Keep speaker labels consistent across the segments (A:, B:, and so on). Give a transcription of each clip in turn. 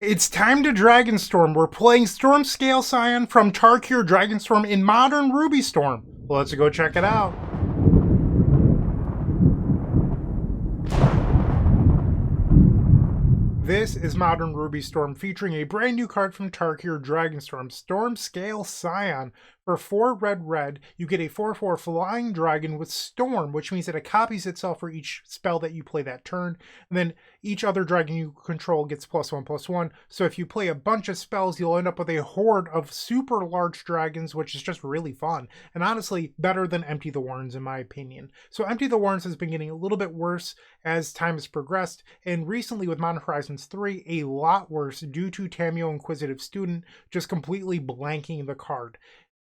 A: It's time to Dragonstorm. We're playing Stormscale Scion from Tarkir Dragonstorm in Modern Ruby Storm. Let's go check it out. This is Modern Ruby Storm, featuring a brand new card from Tarkir Dragonstorm, Stormscale Scion. For 4 red, you get a 4/4 flying dragon with Storm, which means that it copies itself for each spell that you play that turn. And then each other dragon you control gets +1/+1. So if you play a bunch of spells, you'll end up with a horde of super large dragons, which is just really fun. And honestly, better than Empty the Warrens, in my opinion. So Empty the Warrens has been getting a little bit worse as time has progressed. And recently with Modern Horizons 3, a lot worse due to Tameo Inquisitive Student just completely blanking the card.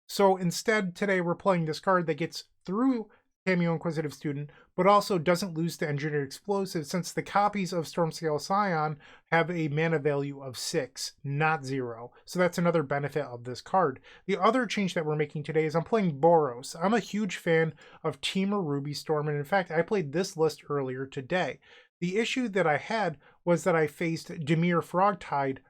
A: So instead, today we're playing this card that gets through Tameo Inquisitive Student, but also doesn't lose to Engineered Explosive, since the copies of Stormscale Scion have a mana value of 6, not 0. So that's another benefit of this card. The other change that we're making today is I'm playing Boros. I'm a huge fan of Temur Ruby Storm, and in fact, I played this list earlier today. The issue that I had was that I faced Dimir FrogTide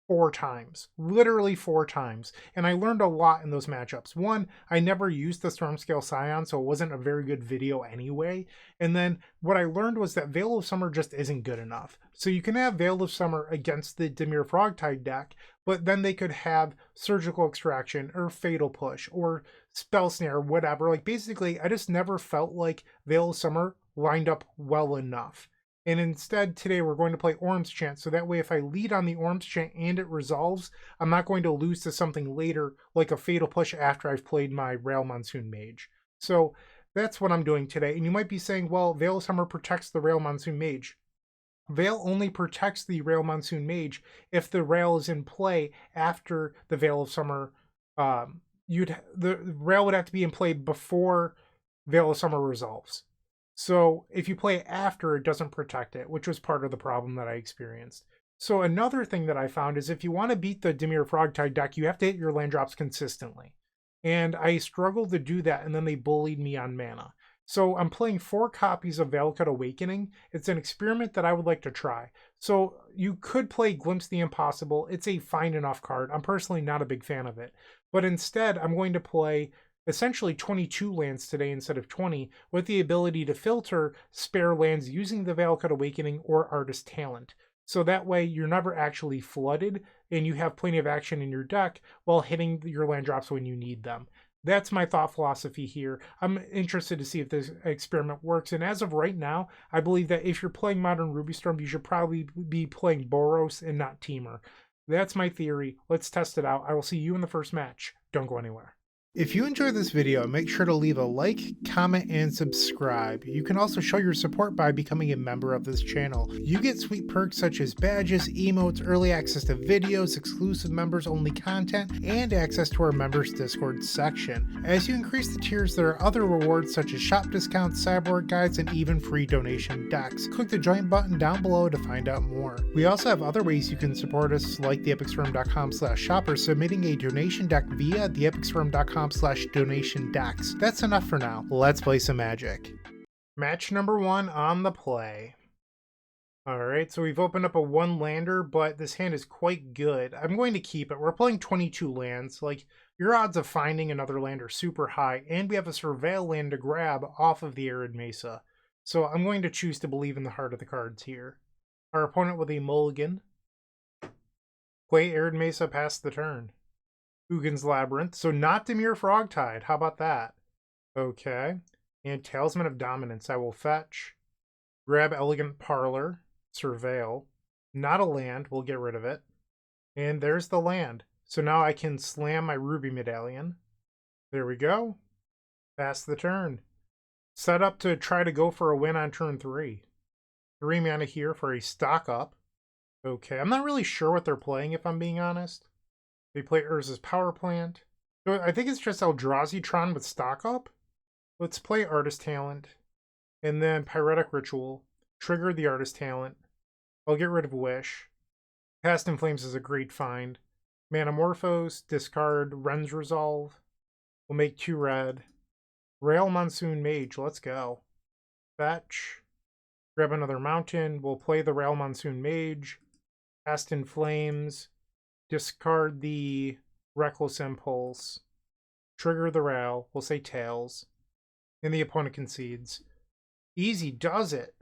A: 4 times, literally 4 times. And I learned a lot in those matchups. One, I never used the Stormscale Scion, so it wasn't a very good video anyway. And then what I learned was that Veil of Summer just isn't good enough. So you can have Veil of Summer against the Dimir FrogTide deck, but then they could have Surgical Extraction or Fatal Push or Spell Snare, whatever. Like basically, I just never felt like Veil of Summer lined up well enough. And instead, today we're going to play Orm's Chant, so that way if I lead on the Orm's Chant and it resolves, I'm not going to lose to something later, like a Fatal Push after I've played my Rail Monsoon Mage. So that's what I'm doing today. And you might be saying, well, Veil of Summer protects the Rail Monsoon Mage. Veil only protects the Rail Monsoon Mage if the Rail is in play after the Veil of Summer. The Rail would have to be in play before Veil of Summer resolves. So if you play it after, it doesn't protect it, which was part of the problem that I experienced. So another thing that I found is if you want to beat the Dimir FrogTide deck, you have to hit your land drops consistently. And I struggled to do that, and then they bullied me on mana. So I'm playing 4 copies of Valakut Awakening. It's an experiment that I would like to try. So you could play Glimpse the Impossible. It's a fine enough card. I'm personally not a big fan of it. But instead, I'm going to play essentially 22 lands today instead of 20, with the ability to filter spare lands using the Valakut Awakening or Artist Talent. So that way you're never actually flooded and you have plenty of action in your deck while hitting your land drops when you need them. That's my thought philosophy here. I'm interested to see if this experiment works. And as of right now, I believe that if you're playing Modern Ruby Storm, you should probably be playing Boros and not Temur. That's my theory. Let's test it out. I will see you in the first match. Don't go anywhere. If you enjoyed this video, make sure to leave a like, comment, and subscribe. You can also show your support by becoming a member of this channel. You get sweet perks such as badges, emotes, early access to videos, exclusive members-only content, and access to our members Discord section. As you increase the tiers, there are other rewards such as shop discounts, cyborg guides, and even free donation decks. Click the join button down below to find out more. We also have other ways you can support us, like theepicstorm.com/shop or submitting a donation deck via theepicstorm.com/donation decks. That's enough for now. Let's play some Magic. Match number 1 on the play. Alright, so we've opened up a 1-lander, but this hand is quite good. I'm going to keep it. We're playing 22 lands. Like, your odds of finding another land are super high, and we have a Surveil land to grab off of the Arid Mesa. So I'm going to choose to believe in the heart of the cards here. Our opponent with a mulligan. Play Arid Mesa past the turn. Uggin's Labyrinth. So not Dimir FrogTide. How about that? Okay. And Talisman of Dominance. I will fetch. Grab Elegant Parlor. Surveil. Not a land. We'll get rid of it. And there's the land. So now I can slam my Ruby Medallion. There we go. Pass the turn. Set up to try to go for a win on turn 3. 3 mana here for a stock up. Okay. I'm not really sure what they're playing, if I'm being honest. They play Urza's Power Plant. So I think it's just Eldrazi Tron with stock up. Let's play Artist Talent. And then Pyretic Ritual. Trigger the Artist Talent. I'll get rid of Wish. Past in Flames is a great find. Manamorphose. Discard Ren's Resolve. We'll make 2 red. Rail Monsoon Mage. Let's go. Fetch. Grab another mountain. We'll play the Rail Monsoon Mage. Cast in Flames, discard the Reckless Impulse, trigger the Rail, we'll say Tails, and the opponent concedes. Easy does it.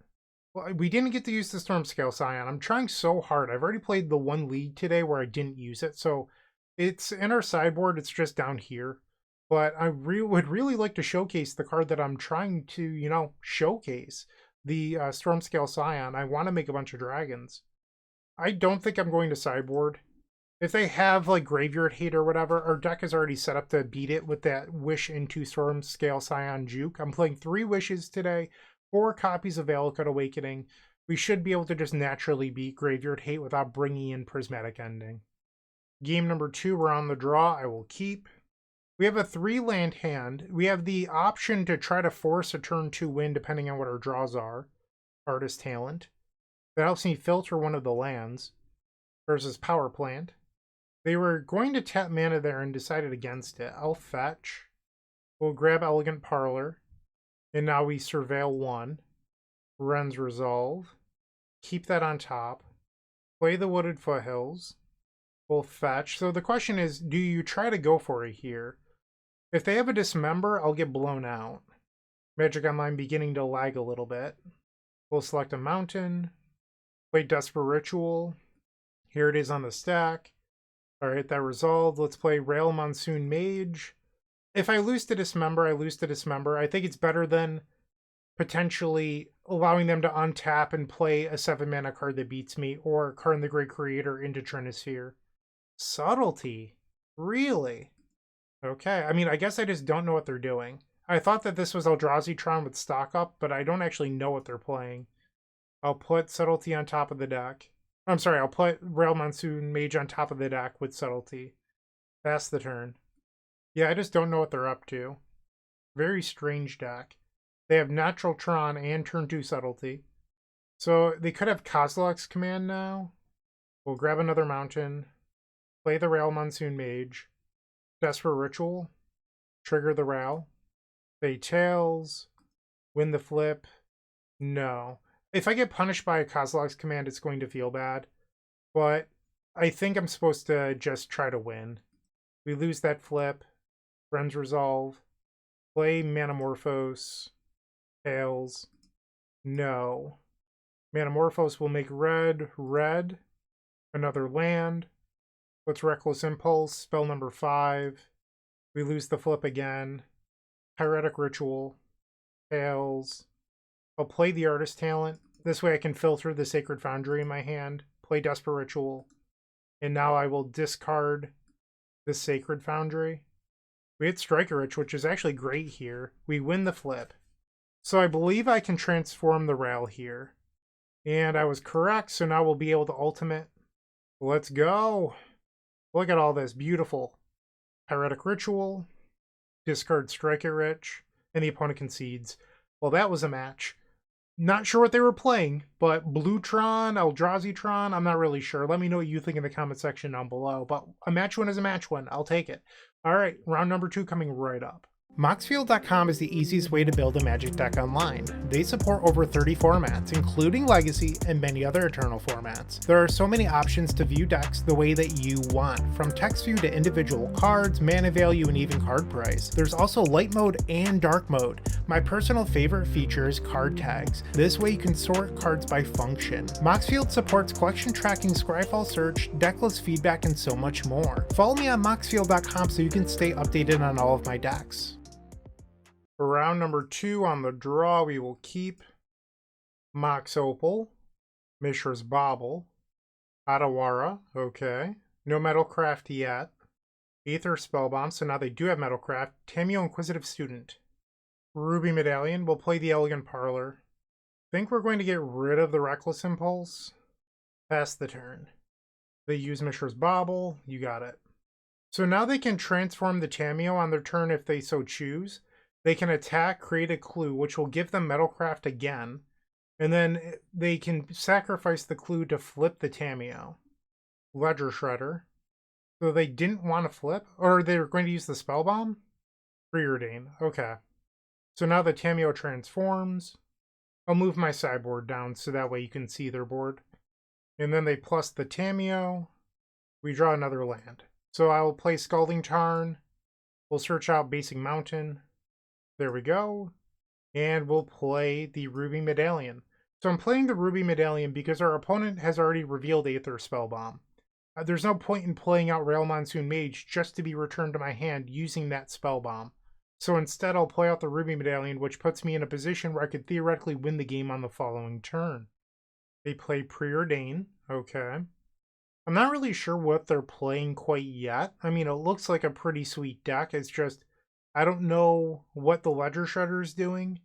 A: Well, we didn't get to use the Stormscale Scion. I'm trying so hard. I've already played the one league today where I didn't use it, so it's in our sideboard. It's just down here. But I would really like to showcase the card that I'm trying to, showcase. The Stormscale Scion. I want to make a bunch of dragons. I don't think I'm going to sideboard. If they have like Graveyard Hate or whatever, our deck is already set up to beat it with that Wish into Stormscale Scion juke. I'm playing 3 Wishes today, 4 copies of Valakut Awakening. We should be able to just naturally beat Graveyard Hate without bringing in Prismatic Ending. Game number 2, we're on the draw. I will keep. We have a 3-land hand. We have the option to try to force a turn 2 win depending on what our draws are. Artist Talent. That helps me filter one of the lands. Versus Power Plant. They were going to tap mana there and decided against it. I'll fetch. We'll grab Elegant Parlor. And now we surveil 1. Ren's Resolve. Keep that on top. Play the Wooded Foothills. We'll fetch. So the question is, do you try to go for it here? If they have a Dismember, I'll get blown out. Magic Online beginning to lag a little bit. We'll select a mountain. Play Desperate Ritual. Here it is on the stack. Alright, that resolved. Let's play Rail Monsoon Mage. If I lose to Dismember, I lose to Dismember. I think it's better than potentially allowing them to untap and play a 7-mana card that beats me, or Karn the Great Creator into Trinisphere. Subtlety? Really? Okay, I mean, I guess I just don't know what they're doing. I thought that this was Eldrazi Tron with stock up, but I don't actually know what they're playing. I'll put Subtlety on top of the deck. I'm sorry, I'll put Rail Monsoon Mage on top of the deck with Subtlety. Pass the turn. Yeah, I just don't know what they're up to. Very strange deck. They have Natural Tron and turn 2 Subtlety. So they could have Kozilek's Command now. We'll grab another mountain. Play the Rail Monsoon Mage. Desperate Ritual. Trigger the Rail. Play Tails. Win the flip. No. If I get punished by a Kozilek's Command, it's going to feel bad. But I think I'm supposed to just try to win. We lose that flip. Ren's Resolve. Play Manamorphose. Tails. No. Manamorphose will make red. Another land. Let's Reckless Impulse. Spell number 5. We lose the flip again. Pyretic Ritual. Tails. I'll play the Artist Talent. This way I can filter the Sacred Foundry in my hand. Play Desperate Ritual. And now I will discard the Sacred Foundry. We hit Striker Rich, which is actually great here. We win the flip. So I believe I can transform the Rail here. And I was correct, so now we'll be able to ultimate. Let's go. Look at all this. Beautiful. Pyretic Ritual. Discard Striker Rich. And the opponent concedes. Well, that was a match. Not sure what they were playing, but Blue Tron, Eldrazi Tron, I'm not really sure. Let me know what you think in the comment section down below. But a match win is a match win. I'll take it. All right, round number 2 coming right up. Moxfield.com is the easiest way to build a Magic deck online. They support over 30 formats, including Legacy and many other Eternal formats. There are so many options to view decks the way that you want, from text view to individual cards, mana value, and even card price. There's also light mode and dark mode. My personal favorite feature is card tags. This way you can sort cards by function. Moxfield supports collection tracking, Scryfall search, decklist feedback, and so much more. Follow me on Moxfield.com so you can stay updated on all of my decks. For round number 2 on the draw, we will keep Mox Opal, Mishra's Bauble, Adawara, okay. No Metalcraft yet. Aether Spellbomb, so now they do have Metalcraft. Tamiyo Inquisitive Student. Ruby Medallion, we'll play the Elegant Parlor. Think we're going to get rid of the Reckless Impulse. Pass the turn. They use Mishra's Bauble, you got it. So now they can transform the Tamiyo on their turn if they so choose. They can attack, create a clue, which will give them Metalcraft again. And then they can sacrifice the clue to flip the Tamiyo. Ledger Shredder. So they didn't want to flip? Or they were going to use the Spellbomb? Preordain. Okay. So now the Tamiyo transforms. I'll move my sideboard down so that way you can see their board. And then they plus the Tamiyo. We draw another land. So I will play Scalding Tarn. We'll search out Basic Mountain. There we go. And we'll play the Ruby Medallion. So I'm playing the Ruby Medallion because our opponent has already revealed Aether Spellbomb. There's no point in playing out Rail Monsoon Mage just to be returned to my hand using that Spellbomb. So instead I'll play out the Ruby Medallion, which puts me in a position where I could theoretically win the game on the following turn. They play Preordain. Okay. I'm not really sure what they're playing quite yet. I mean, it looks like a pretty sweet deck. It's just, I don't know what the Ledger Shredder is doing,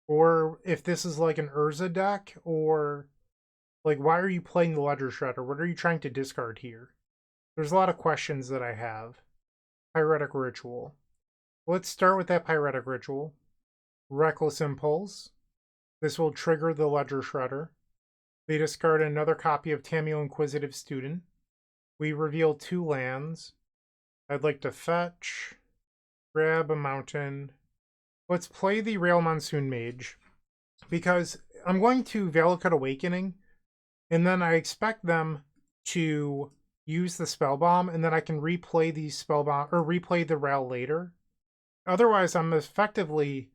A: or if this is like an Urza deck, or like, why are you playing the Ledger Shredder? What are you trying to discard here? There's a lot of questions that I have. Pyretic Ritual. Let's start with that Pyretic Ritual. Reckless Impulse. This will trigger the Ledger Shredder. They discard another copy of Tamiyo Inquisitive Student. We reveal 2 lands. I'd like to fetch, grab a mountain. Let's play the Rail Monsoon Mage, because I'm going to Valakut Awakening, and then I expect them to use the Spellbomb, and then I can replay the Spellbomb, or replay the Rail later. Otherwise, I'm effectively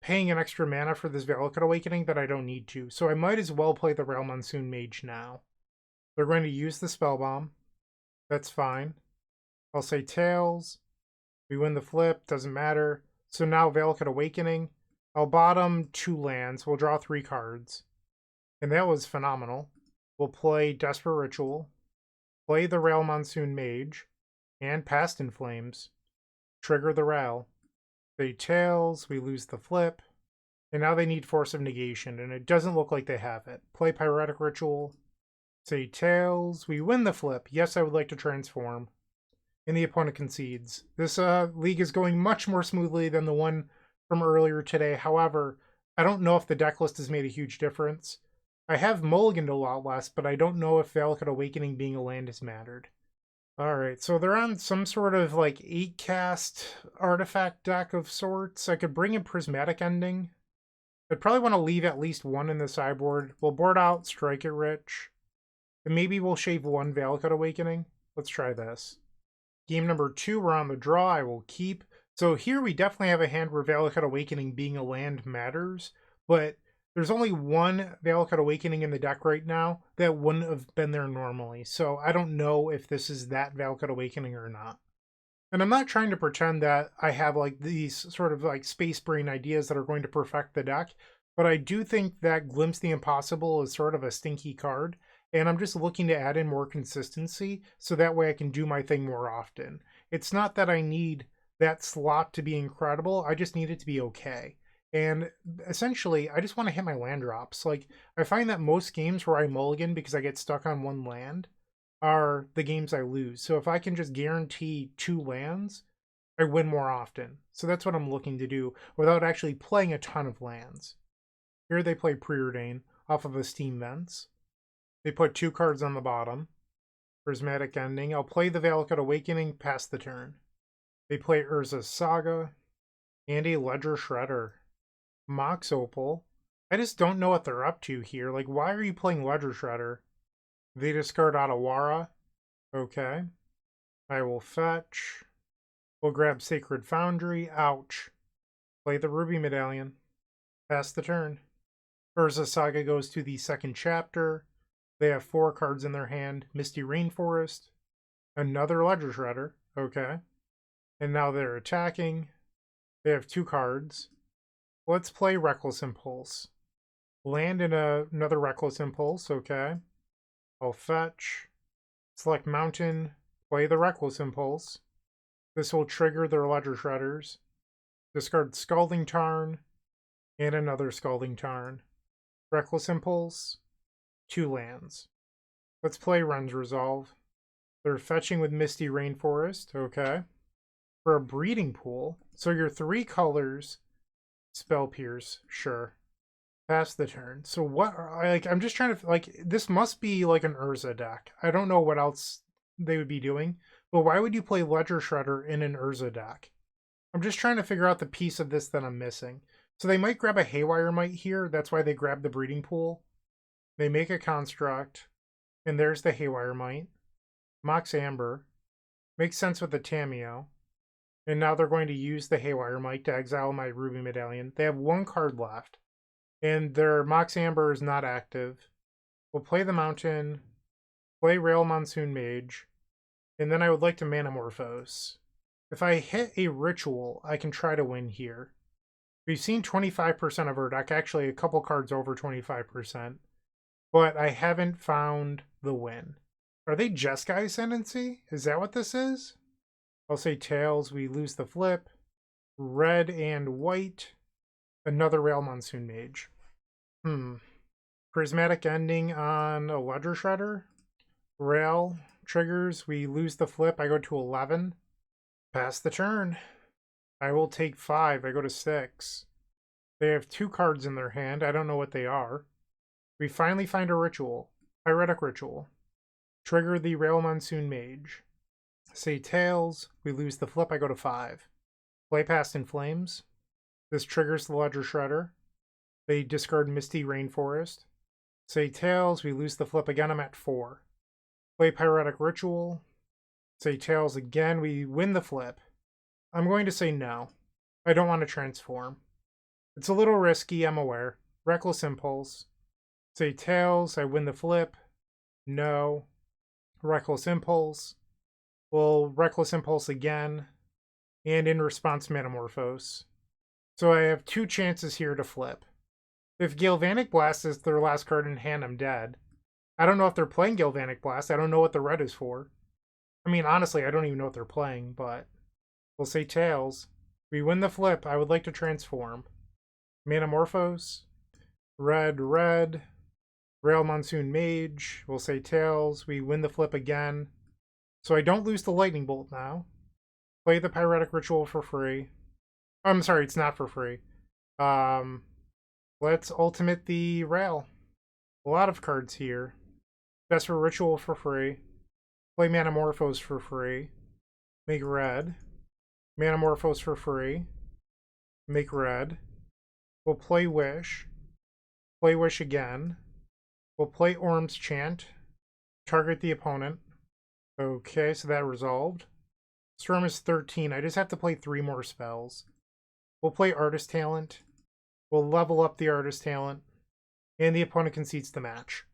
A: paying an extra mana for this Valakut Awakening that I don't need to, so I might as well play the Rail Monsoon Mage now. They're going to use the Spellbomb. That's fine. I'll say Tails. We win the flip, doesn't matter. So now Valakut Awakening. I'll bottom 2 lands. We'll draw 3 cards. And that was phenomenal. We'll play Desperate Ritual, play the Rail Monsoon Mage, and Past in Flames. Trigger the Rail. They Tails, we lose the flip. And now they need Force of Negation, and it doesn't look like they have it. Play Pyretic Ritual. Say Tails, we win the flip. Yes, I would like to transform. And the opponent concedes. This league is going much more smoothly than the one from earlier today. However, I don't know if the deck list has made a huge difference. I have mulliganed a lot less, but I don't know if Valakut Awakening being a land has mattered. Alright, so they're on some sort of like 8-cast artifact deck of sorts. I could bring in Prismatic Ending. I'd probably want to leave at least 1 in the sideboard. We'll board out Strike It Rich. And maybe we'll shave 1 Valakut Awakening. Let's try this. Game number 2, we're on the draw. I will keep. So here we definitely have a hand where Valakut Awakening being a land matters, but there's only 1 Valakut Awakening in the deck right now that wouldn't have been there normally. So I don't know if this is that Valakut Awakening or not. And I'm not trying to pretend that I have like these sort of like space brain ideas that are going to perfect the deck, but I do think that Glimpse the Impossible is sort of a stinky card. And I'm just looking to add in more consistency so that way I can do my thing more often. It's not that I need that slot to be incredible, I just need it to be okay. And essentially, I just want to hit my land drops. Like, I find that most games where I mulligan because I get stuck on 1 land are the games I lose. So if I can just guarantee 2 lands, I win more often. So that's what I'm looking to do without actually playing a ton of lands. Here they play Preordain off of Esteem Vents. They put 2 cards on the bottom. Prismatic Ending. I'll play the Valakut Awakening, pass the turn. They play Urza's Saga and a Ledger Shredder. Mox Opal. I just don't know what they're up to here. Like, why are you playing Ledger Shredder? They discard Otawara. Okay. I will fetch. We'll grab Sacred Foundry. Ouch. Play the Ruby Medallion. Pass the turn. Urza's Saga goes to the 2nd chapter. They have 4 cards in their hand. Misty Rainforest. Another Ledger Shredder. Okay. And now they're attacking. They have 2 cards. Let's play Reckless Impulse. Land in another Reckless Impulse. Okay. I'll fetch. Select Mountain. Play the Reckless Impulse. This will trigger their Ledger Shredders. Discard Scalding Tarn. And another Scalding Tarn. Reckless Impulse. 2 lands. Let's play Ren's Resolve. They're fetching with Misty Rainforest. Okay. For a Breeding Pool. So your 3 colors. Spell Pierce. Sure. Pass the turn. So what are, like, I'm just trying to, like, this must be like an Urza deck. I don't know what else they would be doing. But why would you play Ledger Shredder in an Urza deck? I'm just trying to figure out the piece of this that I'm missing. So they might grab a Haywire Mite here. That's why they grab the Breeding Pool. They make a construct. And there's the Haywire Mite. Mox Amber. Makes sense with the Tameo. And now they're going to use the Haywire Mite to exile my Ruby Medallion. They have one card left. And their Mox Amber is not active. We'll play the Mountain, play Rail Monsoon Mage, and then I would like to Manamorphose. If I hit a Ritual, I can try to win here. We've seen 25% of our deck, actually a couple cards over 25%, but I haven't found the win. Are they Jeskai Ascendancy? Is that what this is? I'll say Tails, we lose the flip. Red and white, another Rail Monsoon Mage. Prismatic Ending on a Ledger Shredder. Rail triggers, we lose the flip, I go to 11. Pass the turn. I will take 5, I go to 6. They have 2 cards in their hand, I don't know what they are. We finally find a Ritual. Pyretic Ritual. Trigger the Rail Monsoon Mage. Say Tails, we lose the flip, I go to 5. Play Past in Flames. This triggers the Ledger Shredder. They discard Misty Rainforest. Say Tails, we lose the flip again, I'm at 4. Play Pyretic Ritual. Say Tails again, we win the flip. I'm going to say no. I don't want to transform. It's a little risky, I'm aware. Reckless Impulse. Say Tails, I win the flip. No. Reckless Impulse. We'll Reckless Impulse again. And in response, Metamorphose. So I have 2 chances here to flip. If Galvanic Blast is their last card in hand, I'm dead. I don't know if they're playing Galvanic Blast. I don't know what the red is for. I mean, honestly, I don't even know what they're playing, but we'll say Tails. We win the flip. I would like to transform. Manamorphose. Red, red. Rail Monsoon Mage. We'll say Tails. We win the flip again. So I don't lose the Lightning Bolt now. Play the Pyretic Ritual for free. I'm sorry, it's not for free. Let's ultimate the Rail. A lot of cards here. Desperate Ritual for free. Play Manamorphose for free. Make red. Manamorphose for free. Make red. We'll play Wish. Play Wish again. We'll play Orm's Chant. Target the opponent. Okay, so that resolved. Storm is 13. I just have to play 3 more spells. We'll play Artist Talent. We'll level up the Artist Talent. And the opponent concedes the match.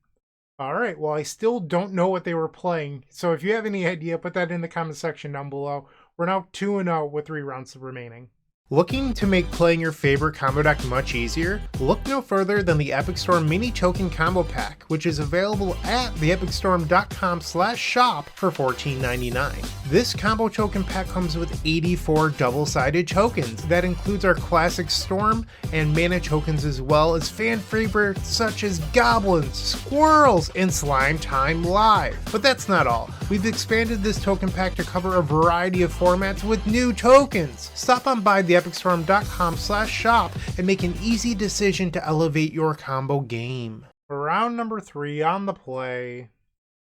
A: Alright, well I still don't know what they were playing. So if you have any idea, put that in the comment section down below. We're now 2-0 with 3 rounds remaining. Looking to make playing your favorite combo deck much easier? Look no further than the Epic Storm Mini Token Combo Pack, which is available at theepicstorm.com/shop for $14.99. This combo token pack comes with 84 double-sided tokens. That includes our classic Storm and Mana tokens, as well as fan favorites such as Goblins, Squirrels, and Slime Time Live. But that's not all. We've expanded this token pack to cover a variety of formats with new tokens. Stop on by theepicstorm.com/shop and make an easy decision to elevate your combo game. For round number 3 on the play,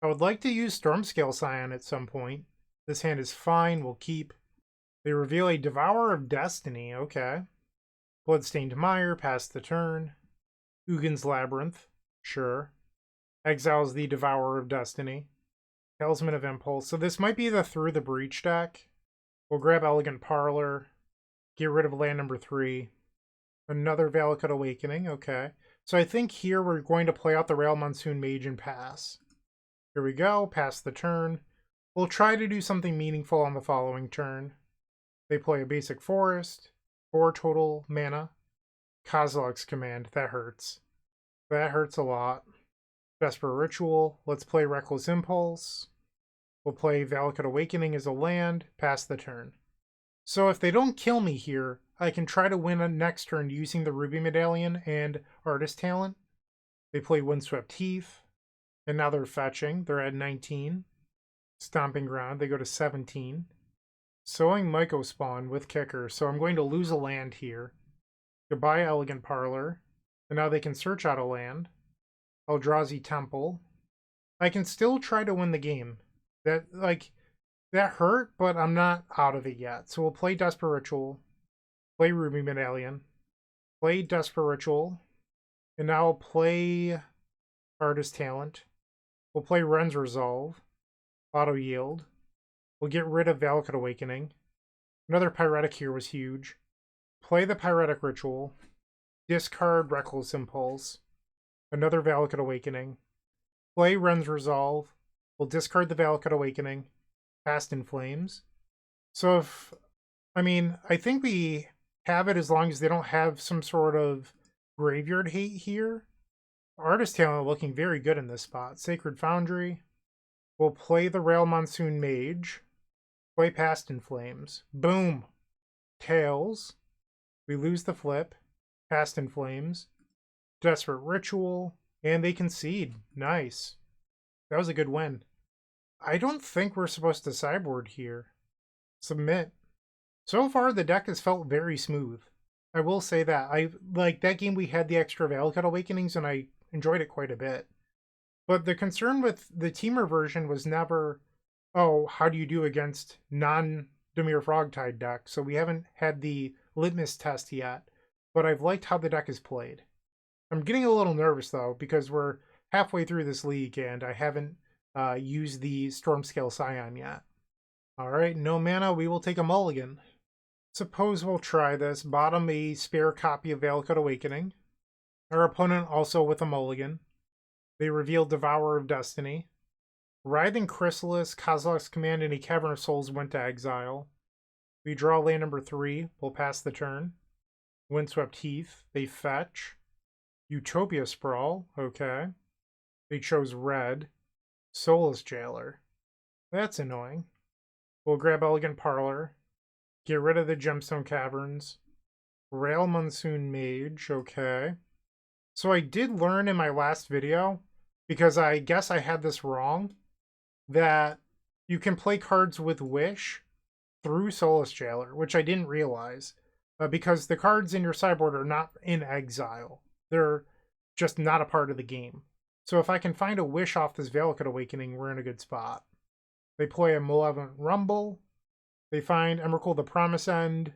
A: I would like to use Stormscale Scion at some point. This hand is fine, we'll keep. They reveal a Devourer of Destiny, okay. Bloodstained Mire, pass the turn. Ugin's Labyrinth, sure. Exiles the Devourer of Destiny. Talisman of Impulse. So this might be the Through the Breach deck. We'll grab Elegant Parlor. Get rid of land number 3. Another Valakut Awakening, okay. So I think here we're going to play out the Rail Monsoon Mage and pass. Here we go, pass the turn. We'll try to do something meaningful on the following turn. They play a basic forest, 4 total mana. Kozilek's Command, that hurts. That hurts a lot. Desperate Ritual, let's play Reckless Impulse. We'll play Valakut Awakening as a land, pass the turn. So if they don't kill me here, I can try to win a next turn using the Ruby Medallion and Artist Talent. They play Windswept Heath, and now they're fetching. They're at 19. Stomping Ground, they go to 17. Sowing Mycospawn with Kicker, so I'm going to lose a land here. Goodbye Elegant Parlor, and now they can search out a land. Eldrazi Temple. I can still try to win the game. That hurt, but I'm not out of it yet. So we'll play Desperate Ritual, play Ruby Medallion, play Desperate Ritual, and now I'll play Artist Talent. We'll play Ren's Resolve. Auto Yield. We'll get rid of Valakut Awakening. Another Pyretic here was huge. Play the Pyretic Ritual. Discard Reckless Impulse. Another Valakut Awakening. Play Ren's Resolve. We'll discard the Valakut Awakening. Past in Flames. So I think we have it as long as they don't have some sort of graveyard hate here. Artist Talent looking very good in this spot. Sacred Foundry. We'll play the Rail Monsoon Mage. Play Past in Flames. Boom. Tails. We lose the flip. Past in Flames. Desperate Ritual. And they concede. Nice. That was a good win. I don't think we're supposed to sideboard here. Submit. So far, the deck has felt very smooth. I will say that. Like that game we had the extra Valakut Awakenings, and I enjoyed it quite a bit. But the concern with the Temur version was never, oh, how do you do against non-Dimir FrogTide deck? So we haven't had the litmus test yet, but I've liked how the deck is played. I'm getting a little nervous, though, because we're halfway through this league, and I haven't used the Stormscale Scion yet. Alright, no mana, we will take a mulligan. Suppose we'll try this. Bottom a spare copy of Valakut Awakening. Our opponent also with a mulligan. They reveal Devourer of Destiny. Writhing Chrysalis, Kozilek's Command, and a Cavern of Souls went to exile. We draw land number 3. We'll pass the turn. Windswept Heath. They fetch. Utopia Sprawl. Okay. They chose red. Soulless Jailer. That's annoying. We'll grab Elegant Parlor. Get rid of the Gemstone Caverns. Rail Monsoon Mage. Okay. So I did learn in my last video, because I guess I had this wrong, that you can play cards with Wish through Soulless Jailer, which I didn't realize, because the cards in your sideboard are not in exile. They're just not a part of the game. So if I can find a Wish off this Valakut Awakening, we're in a good spot. They play a Malevolent Rumble. They find Emrakul the Promise End,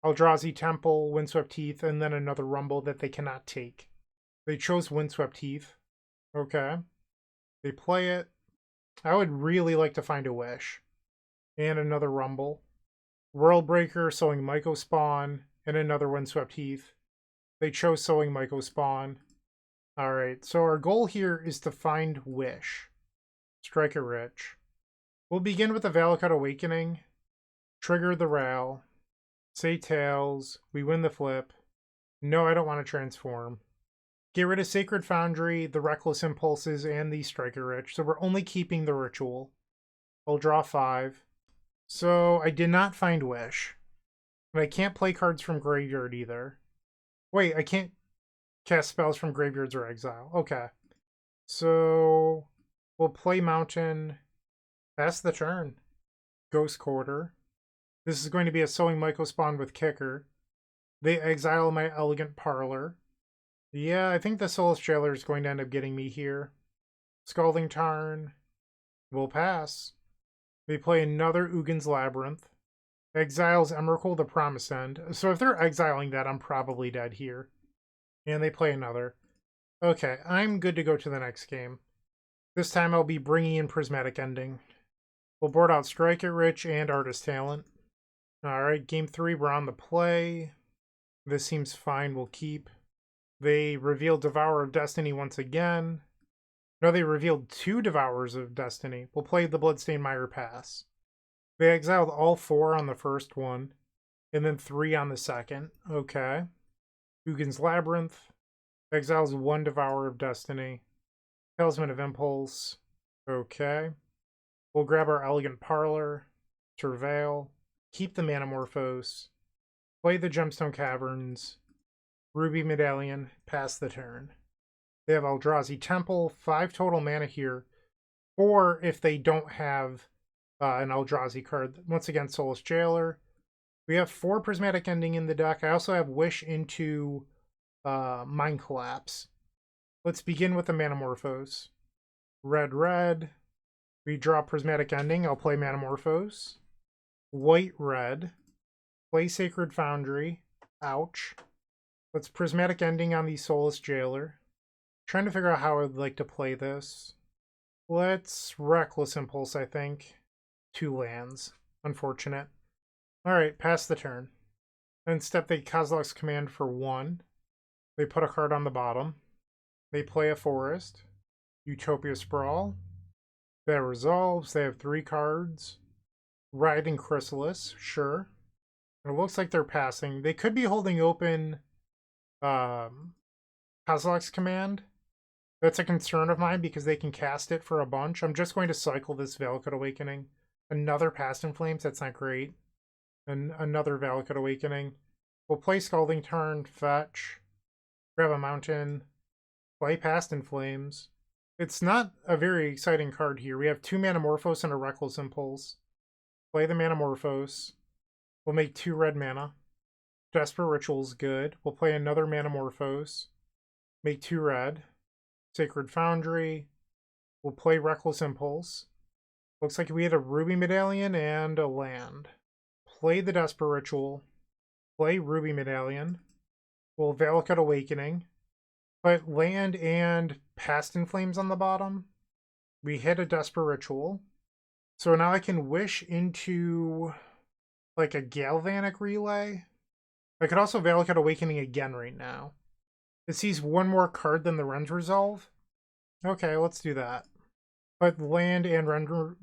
A: Eldrazi Temple, Windswept Heath, and then another Rumble that they cannot take. They chose Windswept Heath. Okay. They play it. I would really like to find a Wish. And another Rumble. Worldbreaker, Sowing Myco Spawn, and another Windswept Heath. They chose Sowing Myco Spawn. Alright, so our goal here is to find Wish. Strike it rich. We'll begin with the Valakut Awakening. Trigger the Rail. Say Tails. We win the flip. No, I don't want to transform. Get rid of Sacred Foundry, the Reckless Impulses, and the Striker Rich. So we're only keeping the Ritual. I'll draw 5. So I did not find Wish. And I can't play cards from Graveyard either. Wait, I can't cast spells from Graveyards or Exile. Okay. So we'll play Mountain. Pass the turn. Ghost Quarter. This is going to be a Sowing Myco Spawn with Kicker. They exile my Elegant Parlor. Yeah, I think the Soulless Jailer is going to end up getting me here. Scalding Tarn. We'll pass. They play another Ugin's Labyrinth. Exiles Emrakul the Promise End. So if they're exiling that, I'm probably dead here. And they play another. Okay, I'm good to go to the next game. This time I'll be bringing in Prismatic Ending. We'll board out Strike It Rich and Artist Talent. Alright, game 3, we're on the play. This seems fine, we'll keep. They revealed Devourer of Destiny once again. No, they revealed 2 Devourers of Destiny. We'll play the Bloodstained Mire Pass. They exiled all 4 on the first one, and then 3 on the second. Okay. Ugin's Labyrinth. Exiles 1 Devourer of Destiny. Talisman of Impulse. Okay. We'll grab our Elegant Parlor. Surveil. Keep the Manamorphose. Play the Gemstone Caverns. Ruby Medallion, pass the turn. They have Eldrazi Temple, 5 total mana here. 4 if they don't have an Eldrazi card. Once again, Soulless Jailer. We have 4 Prismatic Ending in the deck. I also have Wish into Mind Collapse. Let's begin with the Manamorphose. Red, red. We draw Prismatic Ending. I'll play Manamorphose. White, red. Play Sacred Foundry. Ouch. Let's Prismatic Ending on the Soulless Jailer. Trying to figure out how I'd like to play this. Let's Reckless Impulse, I think. 2 lands. Unfortunate. Alright, pass the turn. Then step the Kozilek's Command for 1. They put a card on the bottom. They play a Forest. Utopia Sprawl. That resolves. They have 3 cards. Writhing Chrysalis, sure. It looks like they're passing. They could be holding open Kozilek's Command. That's a concern of mine because they can cast it for a bunch. I'm just going to cycle this Valakut Awakening. Another Past in Flames, that's not great. And another Valakut Awakening. We'll play Scalding Turn, fetch, grab a mountain, play Past in Flames. It's not a very exciting card here. We have 2 Manamorphose and a Reckless Impulse. Play the Manamorphose. We'll make 2 red mana. Desperate Ritual's good. We'll play another Manamorphose. Make 2 red. Sacred Foundry. We'll play Reckless Impulse. Looks like we had a Ruby Medallion and a land. Play the Desperate Ritual. Play Ruby Medallion. We'll Valakut Awakening. Put land and Past in Flames on the bottom. We hit a Desperate Ritual. So now I can wish into like a Galvanic Relay. I could also Valakut Awakening again right now. It sees 1 more card than the Ren's Resolve. Okay, let's do that. Put land and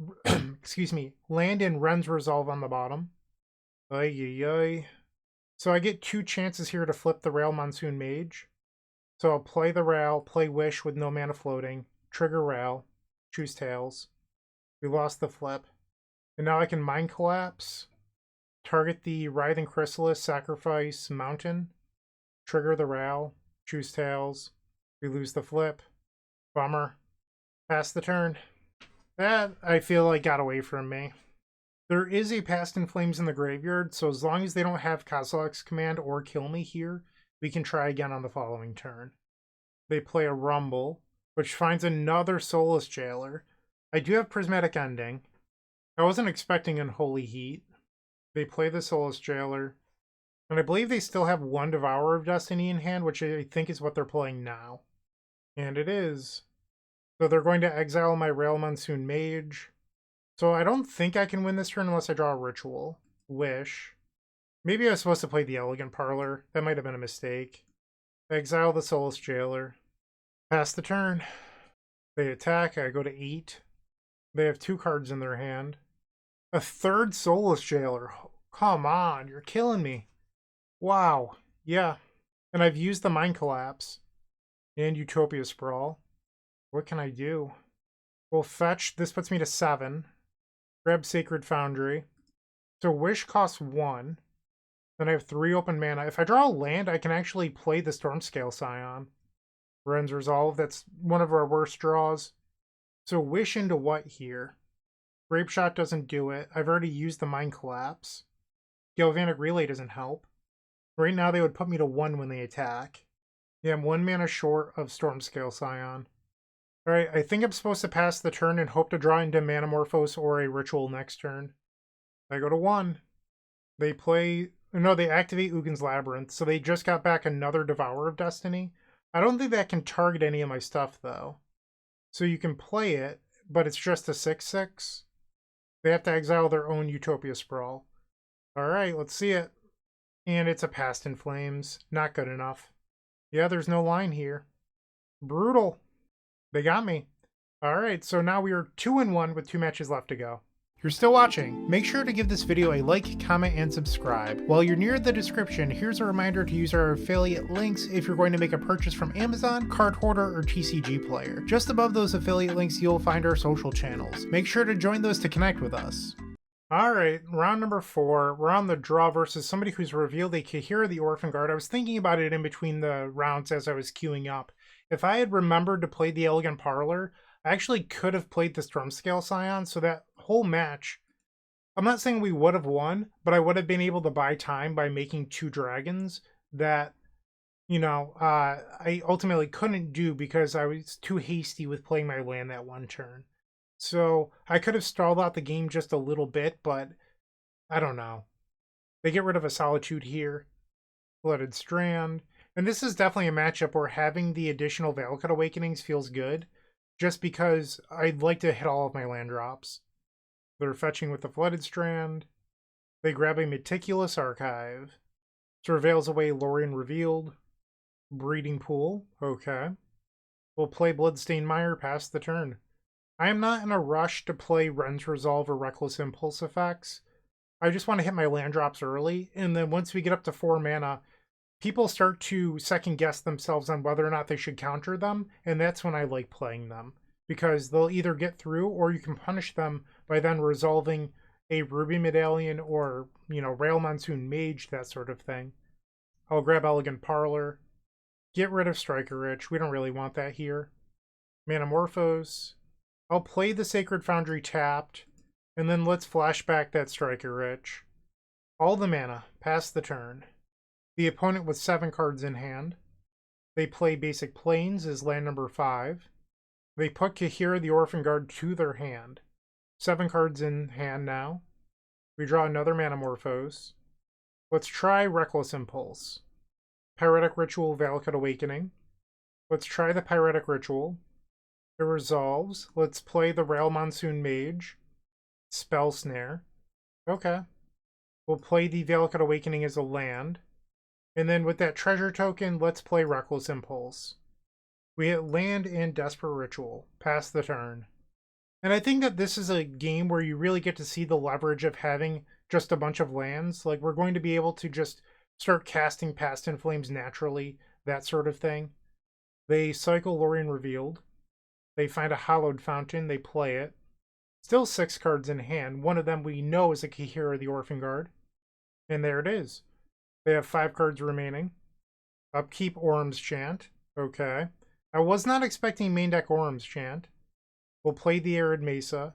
A: excuse me, land and Ren's Resolve on the bottom. Ay. So I get 2 chances here to flip the Rail Monsoon Mage. So I'll play the Rail, play Wish with no mana floating, trigger Rail, choose Tails. We lost the flip. And now I can Mind Collapse, target the Writhing Chrysalis, sacrifice Mountain, trigger the Rail, choose Tails. We lose the flip. Bummer. Pass the turn. That, I feel like, got away from me. There is a Past in Flames in the graveyard, so as long as they don't have Kozilek's Command or kill me here, we can try again on the following turn. They play a Rumble, which finds another Soulless Jailer. I do have Prismatic Ending. I wasn't expecting Unholy Heat. They play the Soulless Jailer. And I believe they still have 1 Devourer of Destiny in hand, which I think is what they're playing now. And it is. So they're going to exile my Rail Monsoon Mage. So I don't think I can win this turn unless I draw a Ritual. Wish. Maybe I was supposed to play the Elegant Parlor. That might have been a mistake. Exile the Soulless Jailer. Pass the turn. They attack. I go to 8. They have 2 cards in their hand. A 3rd Soulless Jailer. Come on, you're killing me. Wow. Yeah. And I've used the Mind Collapse. And Utopia Sprawl. What can I do? We'll fetch. This puts me to 7. Grab Sacred Foundry. So Wish costs 1. Then I have 3 open mana. If I draw a land, I can actually play the Stormscale Scion. Ren's Resolve. That's one of our worst draws. So Wish into what here? Grape Shot doesn't do it. I've already used the Mind Collapse. Galvanic Relay doesn't help. Right now they would put me to 1 when they attack. Yeah, I'm 1 mana short of Stormscale Scion. Alright, I think I'm supposed to pass the turn and hope to draw into Manamorphose or a Ritual next turn. I go to 1. They play... No, they activate Ugin's Labyrinth, so they just got back another Devourer of Destiny. I don't think that can target any of my stuff, though. So you can play it, but it's just a 6/6. They have to exile their own Utopia Sprawl. Alright, let's see it. And it's a Past in Flames. Not good enough. Yeah, there's no line here. Brutal. They got me. Alright, so now we are 2-1 with 2 matches left to go. If you're still watching, make sure to give this video a like, comment, and subscribe. While you're near the description, here's a reminder to use our affiliate links if you're going to make a purchase from Amazon, Card Hoarder, or TCG Player. Just above those affiliate links, you'll find our social channels. Make sure to join those to connect with us. Alright, round number 4. We're on the draw versus somebody who's revealed a Kaheera the Orphan Guard. I was thinking about it in between the rounds as I was queuing up. If I had remembered to play the Elegant Parlor, I actually could have played the Stormscale Scion, so that whole match, I'm not saying we would have won, but I would have been able to buy time by making 2 dragons that, you know, I ultimately couldn't do because I was too hasty with playing my land that one turn. So I could have stalled out the game just a little bit, but I don't know. They get rid of a Solitude here, Blooded Strand, and this is definitely a matchup where having the additional Valakut Awakenings feels good. just because I'd like to hit all of my land drops. They're fetching with the Flooded Strand. They grab a Meticulous Archive. Surveils away Lorien Revealed. Breeding Pool. Okay. We'll play Bloodstained Mire past the turn. I am not in a rush to play Ren's Resolve or Reckless Impulse effects. I just want to hit my land drops early, and then once we get up to 4 mana, people start to second guess themselves on whether or not they should counter them, and that's when I like playing them. Because they'll either get through, or you can punish them by then resolving a Ruby Medallion or, Rail Monsoon Mage, that sort of thing. I'll grab Elegant Parlor. Get rid of Striker Rich. We don't really want that here. Manamorphose. I'll play the Sacred Foundry tapped, and then let's flashback that Striker Rich. All the mana. Pass the turn. The opponent with 7 cards in hand. They play Basic Plains as land number 5. They put Kaheera the Orphan Guard to their hand. 7 cards in hand now. We draw another Manamorphose. Let's try Reckless Impulse. Pyretic Ritual, Valakut Awakening. Let's try the Pyretic Ritual. It resolves. Let's play the Rail Monsoon Mage. Spell Snare. Okay. We'll play the Valakut Awakening as a land. And then with that treasure token, let's play Reckless Impulse. We hit land and Desperate Ritual. Pass the turn. And I think that this is a game where you really get to see the leverage of having just a bunch of lands. Like, we're going to be able to just start casting Past in Flames naturally, that sort of thing. They cycle Lorien Revealed. They find a Hallowed Fountain. They play it. Still 6 cards in hand. One of them we know is a Kaheera the Orphan Guard. And there it is. They have 5 cards remaining. Upkeep Orm's Chant. Okay. I was not expecting main deck Orm's Chant. We'll play the Arid Mesa.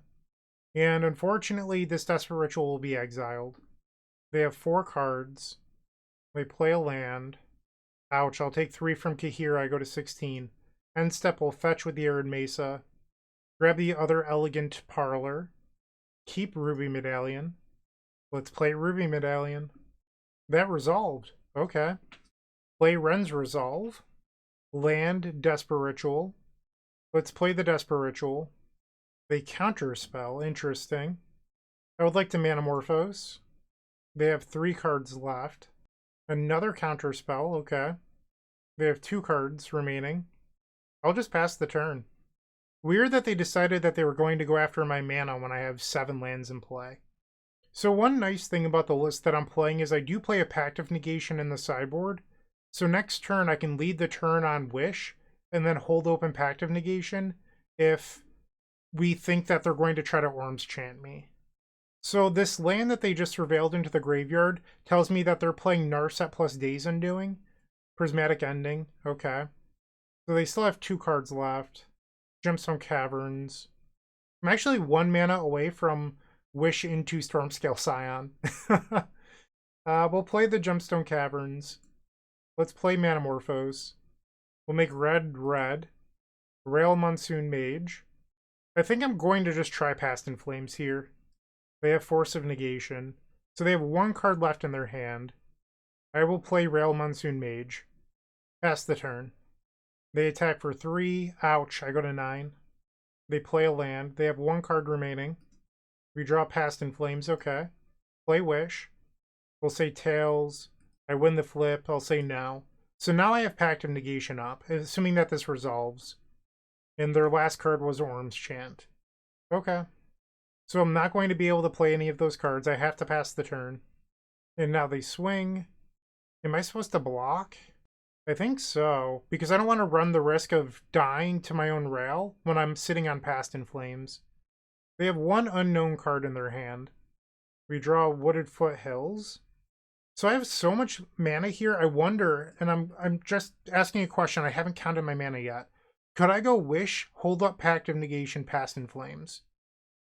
A: And unfortunately, this Desperate Ritual will be exiled. They have 4 cards. They play a land. Ouch, I'll take 3 from Kaheera. I go to 16. End step will fetch with the Arid Mesa. Grab the other Elegant Parlor. Keep Ruby Medallion. Let's play Ruby Medallion. That resolved. Okay. Play Ren's Resolve. Land Desperate Ritual. Let's play the Desperate Ritual. They counterspell. Interesting. I would like to Manamorphose. They have 3 cards left. Another counterspell. Okay. They have 2 cards remaining. I'll just pass the turn. Weird that they decided that they were going to go after my mana when I have 7 lands in play. So one nice thing about the list that I'm playing is I do play a Pact of Negation in the sideboard. So next turn I can lead the turn on Wish and then hold open Pact of Negation if we think that they're going to try to Orm's Chant me. So this land that they just surveilled into the graveyard tells me that they're playing Narset plus Days Undoing. Prismatic Ending. Okay. So they still have 2 cards left. Gemstone Caverns. I'm actually 1 mana away from Wish into Stormscale Scion. We'll play the Gemstone Caverns. Let's play Manamorphose. We'll make red. Rail Monsoon Mage. I think I'm going to just try Past in Flames here. They have Force of Negation. So they have 1 card left in their hand. I will play Rail Monsoon Mage. Pass the turn. They attack for 3. Ouch, I go to 9. They play a land. They have 1 card remaining. We draw Past in Flames, okay. Play Wish. We'll say Tails. I win the flip. I'll say no. So now I have Pact of Negation up, assuming that this resolves. And their last card was Orm's Chant. Okay. So I'm not going to be able to play any of those cards. I have to pass the turn. And now they swing. Am I supposed to block? I think so, because I don't want to run the risk of dying to my own rail when I'm sitting on Past in Flames. They have 1 unknown card in their hand. We draw Wooded Foothills. So I have so much mana here, I wonder, and I'm just asking a question, I haven't counted my mana yet. Could I go Wish, hold up Pact of Negation, Past in Flames?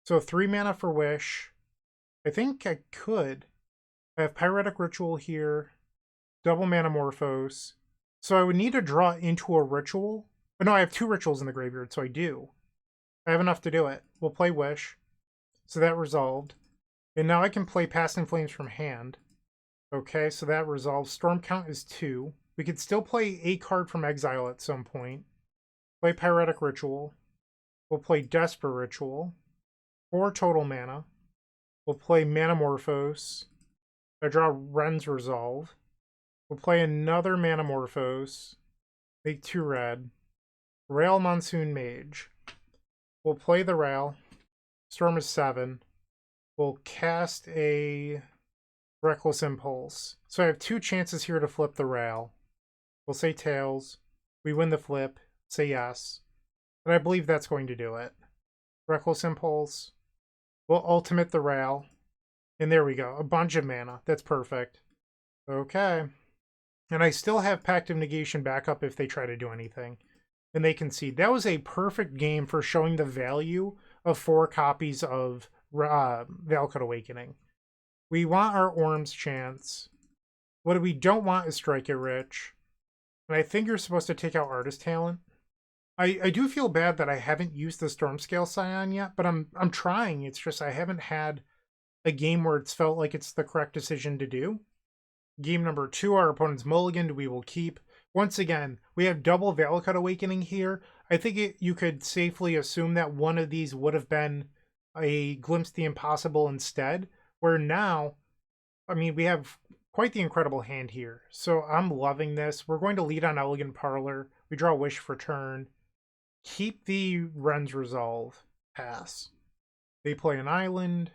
A: So 3 mana for Wish. I think I could. I have Pyretic Ritual here, double Manamorphose. So I would need to draw into a ritual. But no, I have 2 rituals in the graveyard, so I do. I have enough to do it. We'll play Wish. So that resolved. And now I can play Past in Flames from hand. Okay, so that resolves. Storm count is 2. We could still play a card from exile at some point. Play Pyretic Ritual. We'll play Desperate Ritual. 4 total mana. We'll play Manamorphose. I draw Ren's Resolve. We'll play another Manamorphose. Make 2 red. Rail Monsoon Mage. We'll play the Rail. Storm is 7. We'll cast a Reckless Impulse. So I have 2 chances here to flip the Rail. We'll say Tails. We win the flip. Say yes. And I believe that's going to do it. Reckless Impulse. We'll ultimate the Rail. And there we go. A bunch of mana. That's perfect. Okay. And I still have Pact of Negation backup if they try to do anything. And they concede. That was a perfect game for showing the value of 4 copies of Valakut Awakening. We want our Orm's Chance. What we don't want is Strike It Rich. And I think you're supposed to take out Artist Talent. I do feel bad that I haven't used the Stormscale Scion yet, but I'm trying. It's just I haven't had a game where it's felt like it's the correct decision to do. Game number 2, our opponent's mulliganed. We will keep. Once again, we have double Valakut Awakening here. I think you could safely assume that one of these would have been a Glimpse of the Impossible instead, where now, I mean, we have quite the incredible hand here. So I'm loving this. We're going to lead on Elegant Parlor. We draw Wish for turn. Keep the Ren's Resolve. Pass. They play an island.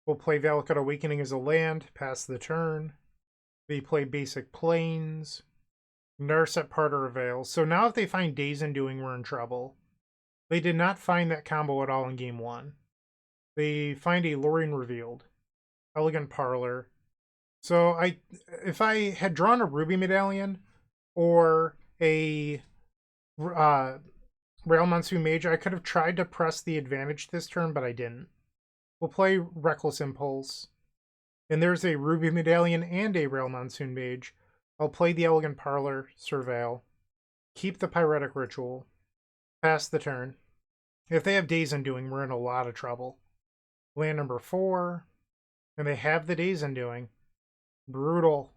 A: We'll play Valakut Awakening as a land. Pass the turn. They play Basic Plains. Narset Parter Avails. So now if they find Days Undoing, we're in trouble. They did not find that combo at all in game 1. They find a Lorien Revealed. Elegant Parlor. So if I had drawn a Ruby Medallion or a Rail Monsoon Mage, I could have tried to press the advantage this turn, but I didn't. We'll play Reckless Impulse. And there's a Ruby Medallion and a Rail Monsoon Mage. I'll play the Elegant Parlor, Surveil. Keep the Pyretic Ritual. Pass the turn. If they have Days Undoing, we're in a lot of trouble. Land number 4. And they have the Days Undoing. Brutal.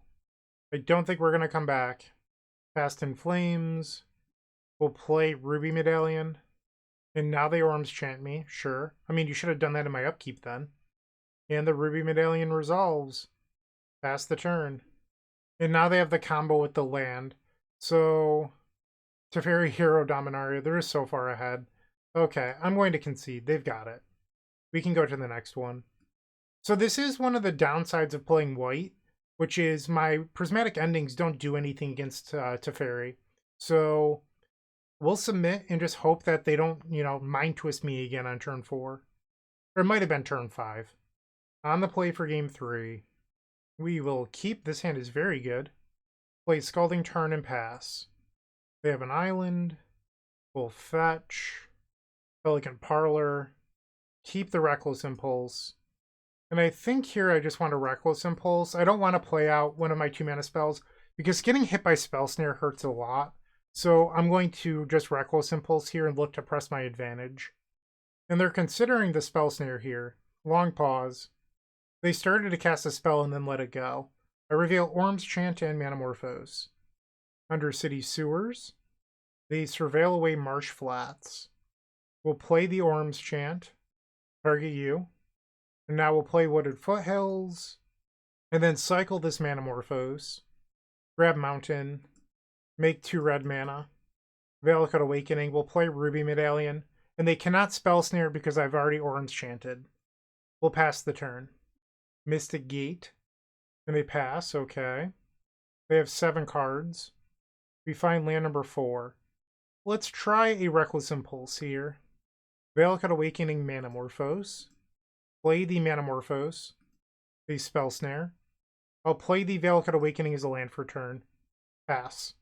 A: I don't think we're going to come back. Fast in Flames. We'll play Ruby Medallion. And now they Orm's Chant me. Sure. I mean, you should have done that in my upkeep then. And the Ruby Medallion resolves. Pass the turn. And now they have the combo with the land. So, Teferi Hero Dominaria, they're so far ahead. Okay, I'm going to concede. They've got it. We can go to the next one. So this is one of the downsides of playing white, which is my Prismatic Endings don't do anything against Teferi. So we'll submit and just hope that they don't, mind twist me again on turn 4. Or it might have been turn 5. On the play for game 3. We will keep. This hand is very good. Play Scalding Tarn and pass. They have an island. We'll fetch. Elegant Parlor. Keep the Reckless Impulse. And I think here I just want a Reckless Impulse. I don't want to play out one of my 2-mana spells because getting hit by Spell Snare hurts a lot. So I'm going to just Reckless Impulse here and look to press my advantage. And they're considering the Spell Snare here. Long pause. They started to cast a spell and then let it go. I reveal Orm's Chant and Manamorphose. Under City Sewers, they surveil away Marsh Flats. We'll play the Orm's Chant, target you, and now we'll play Wooded Foothills, and then cycle this Manamorphose, grab Mountain, make 2 red mana, Valakut Awakening, we'll play Ruby Medallion, and they cannot Spell Snare because I've already Orm's Chanted. We'll pass the turn. Mystic Gate. And they pass, okay. They have 7 cards. We find land number 4. Let's try a Reckless Impulse here. Valakut Awakening Manamorphose. Play the Manamorphose. They Spell Snare. I'll play the Valakut Awakening as a land for turn. Pass.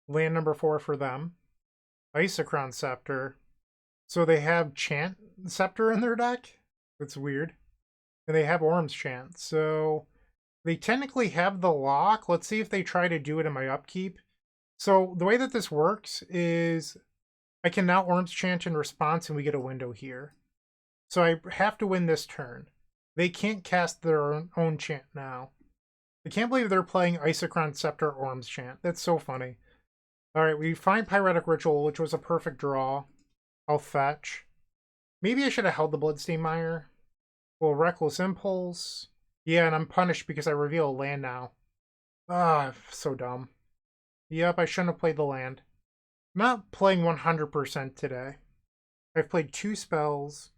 A: Land number 4 for them. Isochron Scepter. So they have Chant Scepter in their deck? That's weird. And they have Orm's Chant. So they technically have the lock. Let's see if they try to do it in my upkeep. So the way that this works is I can now Orm's Chant in response and we get a window here. So I have to win this turn. They can't cast their own chant now. I can't believe they're playing Isochron Scepter Orm's Chant. That's so funny. Alright, we find Pyretic Ritual, which was a perfect draw. I'll fetch. Maybe I should have held the Bloodstained Mire. Well, Reckless Impulse. Yeah, and I'm punished because I reveal a land now. Ah, so dumb. Yep, I shouldn't have played the land. I'm not playing 100% today. I've played 2 spells.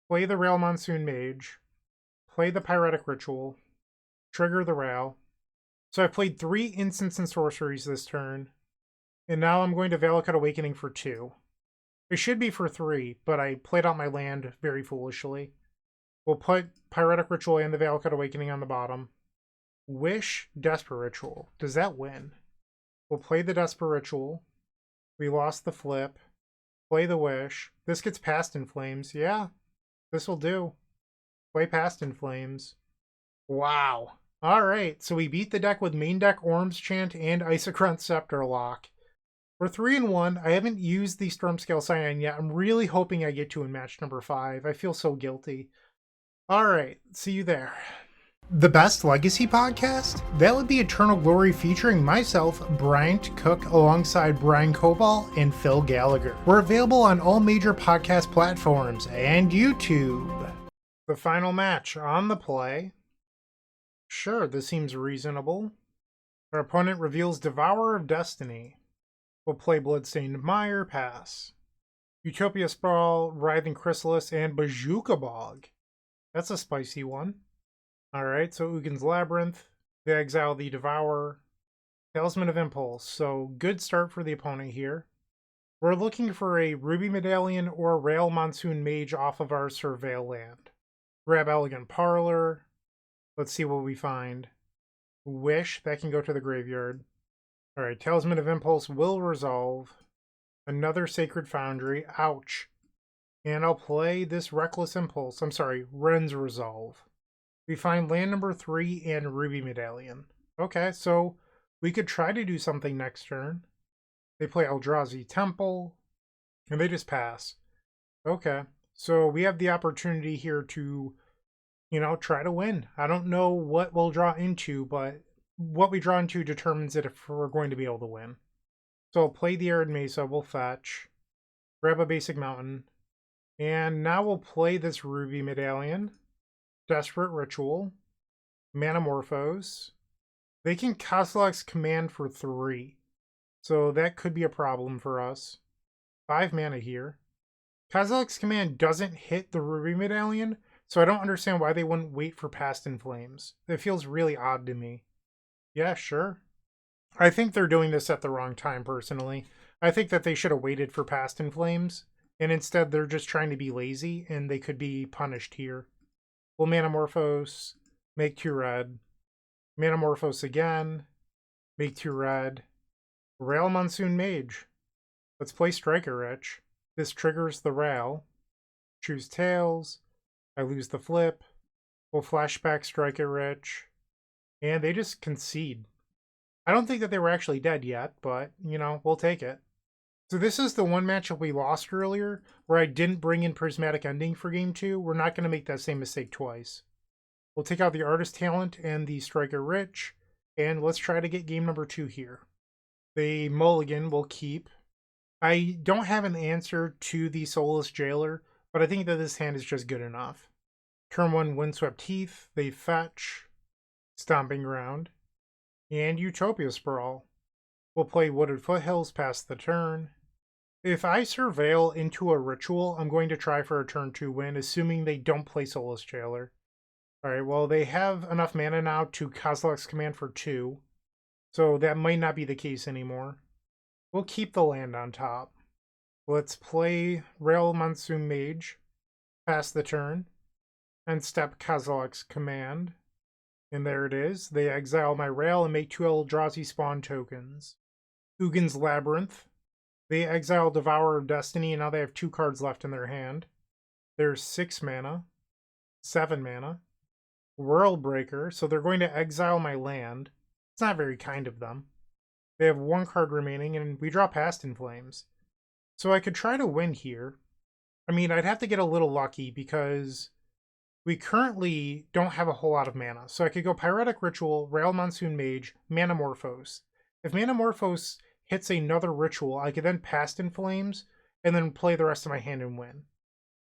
A: Play the Rail Monsoon Mage. Play the Pyretic Ritual. Trigger the Rail. So I've played 3 instants and sorceries this turn. And now I'm going to Valakut Awakening for 2. It should be for 3, but I played out my land very foolishly. We'll put Pyretic Ritual and the Valakut Awakening on the bottom. Wish, Desperate Ritual. Does that win? We'll play the Desperate Ritual. We lost the flip. Play the Wish. This gets Past in Flames. Yeah, this will do. Play Past in Flames. Wow. Alright, so we beat the deck with main deck Orm's Chant and Isochron Scepter Lock. We're 3-1. I haven't used the Stormscale Scion yet. I'm really hoping I get to in match number 5. I feel so guilty. Alright, see you there. The Best Legacy Podcast? That would be Eternal Glory featuring myself, Bryant Cook, alongside Brian Koval and Phil Gallagher. We're available on all major podcast platforms and YouTube. The final match on the play. Sure, this seems reasonable. Our opponent reveals Devourer of Destiny. We'll play Bloodstained Mire, pass. Utopia Sprawl, Writhing Chrysalis, and Bazooka Bog. That's a spicy one. Alright, so Ugin's Labyrinth. They exile the Devourer. Talisman of Impulse. So, good start for the opponent here. We're looking for a Ruby Medallion or Rail Monsoon Mage off of our Surveil land. Grab Elegant Parlor. Let's see what we find. Wish, that can go to the graveyard. Alright, Talisman of Impulse will resolve. Another Sacred Foundry. Ouch. And I'll play this Reckless Impulse. I'm sorry, Ren's Resolve. We find land number 3 and Ruby Medallion. Okay, so we could try to do something next turn. They play Eldrazi Temple, and they just pass. Okay, so we have the opportunity here to, try to win. I don't know what we'll draw into, but what we draw into determines it if we're going to be able to win. So I'll play the Arid Mesa, we'll fetch, grab a basic mountain, and now we'll play this Ruby Medallion, Desperate Ritual, Manamorphose. They can Kozilek's Command for 3, so that could be a problem for us. 5 mana here. Kozilek's Command doesn't hit the Ruby Medallion, so I don't understand why they wouldn't wait for Past in Flames. It feels really odd to me. Yeah, sure. I think they're doing this at the wrong time, personally. I think that they should have waited for Past in Flames, and instead they're just trying to be lazy, and they could be punished here. We'll Manamorphose, make 2 red. Manamorphose again, make 2 red. Rail Monsoon Mage. Let's play Striker Rich. This triggers the Rail. Choose Tails. I lose the flip. We'll flashback Striker Rich. And they just concede. I don't think that they were actually dead yet, but, we'll take it. So this is the one matchup we lost earlier, where I didn't bring in Prismatic Ending for game 2. We're not going to make that same mistake twice. We'll take out the Artist Talent and the Striker Rich, and let's try to get game number 2 here. The Mulligan will keep. I don't have an answer to the Soulless Jailer, but I think that this hand is just good enough. Turn 1, Windswept Heath. They fetch. Stomping Ground. And Utopia Sprawl. We'll play Wooded Foothills past the turn. If I Surveil into a Ritual, I'm going to try for a turn 2 win, assuming they don't play Soulless Jailer. Alright, well, they have enough mana now to Kozilek's Command for 2, so that might not be the case anymore. We'll keep the land on top. Let's play Rail Monsoon Mage, pass the turn, and step Kozilek's Command. And there it is. They exile my Rail and make 2 Eldrazi spawn tokens. Ugin's Labyrinth. They exile Devourer of Destiny, and now they have 2 cards left in their hand. There's 6 mana, 7 mana. World Breaker, so they're going to exile my land. It's not very kind of them. They have 1 card remaining, and we draw Past in Flames. So I could try to win here. I mean, I'd have to get a little lucky because we currently don't have a whole lot of mana. So I could go Pyretic Ritual, Rail Monsoon Mage, Manamorphose. If Manamorphose hits another Ritual, I could then Past in Flames and then play the rest of my hand and win.